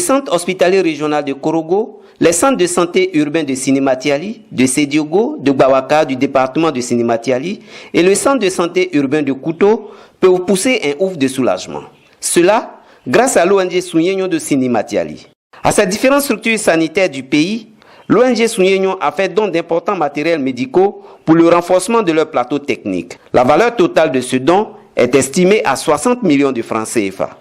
centre hospitalier régional de Korogo, les centres de santé urbains de Sinématiali, de Sédiogo, de Bawaka, du département de Sinématiali et le centre de santé urbain de Kouto peuvent pousser un ouf de soulagement. Cela grâce à l'ONG Sounyenyo de Sinématiali. À ces différentes structures sanitaires du pays, l'ONG Sounyenyo a fait don d'importants matériels médicaux pour le renforcement de leur plateau technique. La valeur totale de ce don est estimée à 60 millions de francs CFA.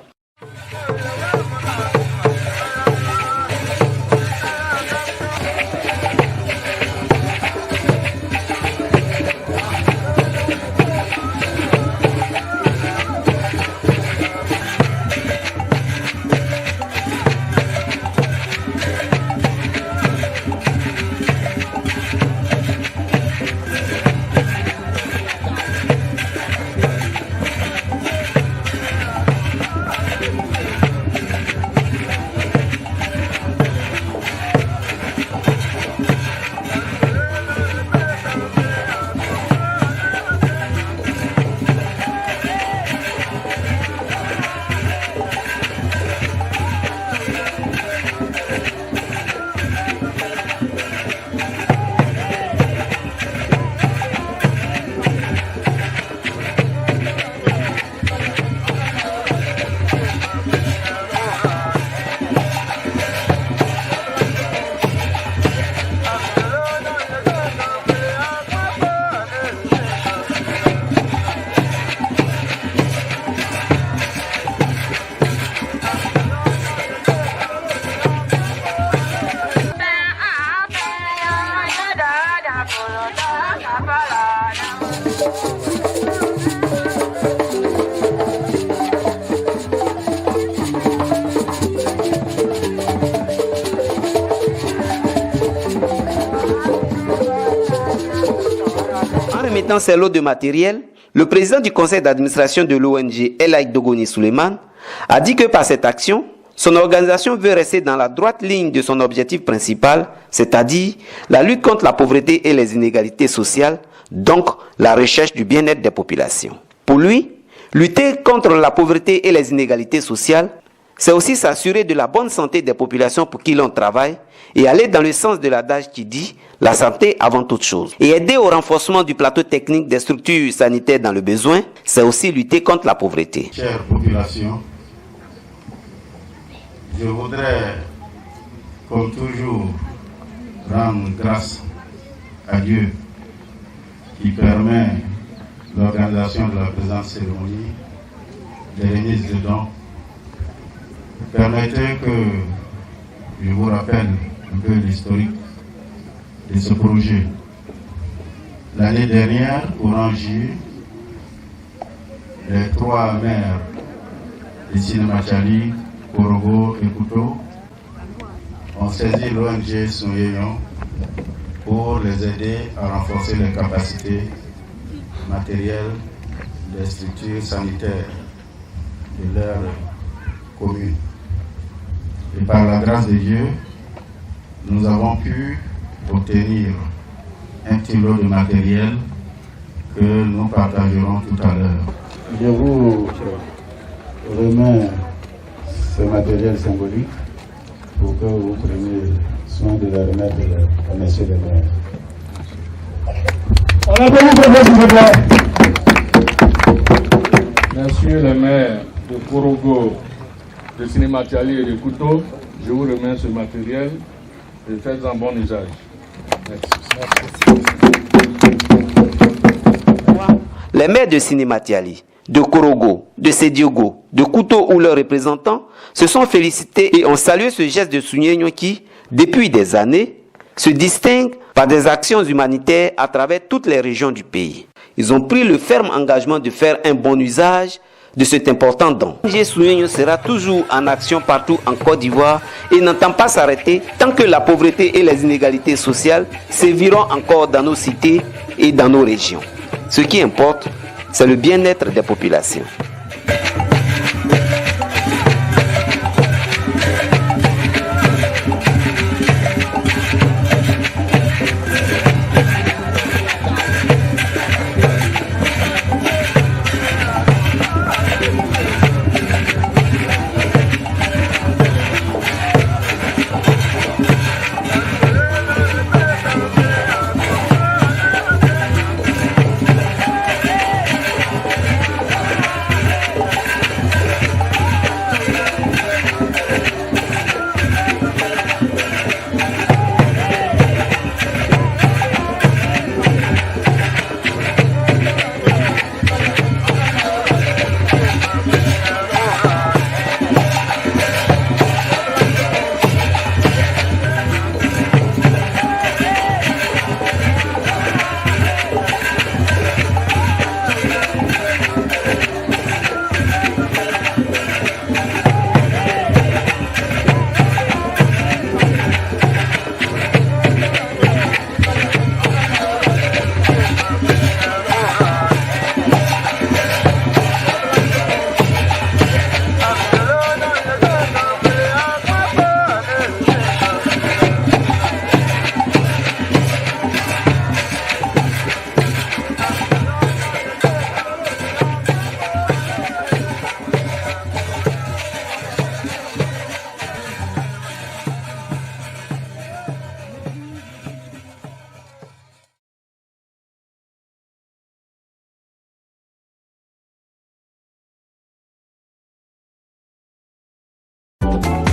Dans ces lots de matériel, le président du conseil d'administration de l'ONG El Dogoni Suleiman a dit que par cette action, son organisation veut rester dans la droite ligne de son objectif principal, c'est-à-dire la lutte contre la pauvreté et les inégalités sociales, donc la recherche du bien-être des populations. Pour lui, lutter contre la pauvreté et les inégalités sociales, c'est aussi s'assurer de la bonne santé des populations pour qui l'on travaille et aller dans le sens de l'adage qui dit la santé avant toute chose. Et aider au renforcement du plateau technique des structures sanitaires dans le besoin, c'est aussi lutter contre la pauvreté. Chère population, je voudrais, comme toujours, rendre grâce à Dieu qui permet l'organisation de la présente cérémonie, des remises de dons. Permettez que je vous rappelle un peu l'historique de ce projet. L'année dernière, au Rangi, les trois maires de Sinématiali, Korogo et Kouto ont saisi l'ONG Sounyenyo pour les aider à renforcer les capacités matérielles des structures sanitaires de leur commune. Et par la grâce de Dieu, nous avons pu obtenir un petit lot de matériel que nous partagerons tout à l'heure. Je vous remets ce matériel symbolique pour que vous preniez soin de le remettre à M. le maire. On applaudit, s'il vous plaît. Monsieur le maire de Korogo, de Sinématiali et de Kouto, je vous remets ce matériel et faites-en bon usage. Merci. Les maires de Sinématiali, de Korogo, de Sédiogo, de Kouto ou leurs représentants se sont félicités et ont salué ce geste de Sounyenyo qui, depuis des années, se distingue par des actions humanitaires à travers toutes les régions du pays. Ils ont pris le ferme engagement de faire un bon usage de cet important don. l'ONG Sounyenyo sera toujours en action partout en Côte d'Ivoire et n'entend pas s'arrêter tant que la pauvreté et les inégalités sociales séviront encore dans nos cités et dans nos régions. Ce qui importe, c'est le bien-être des populations. Thank you.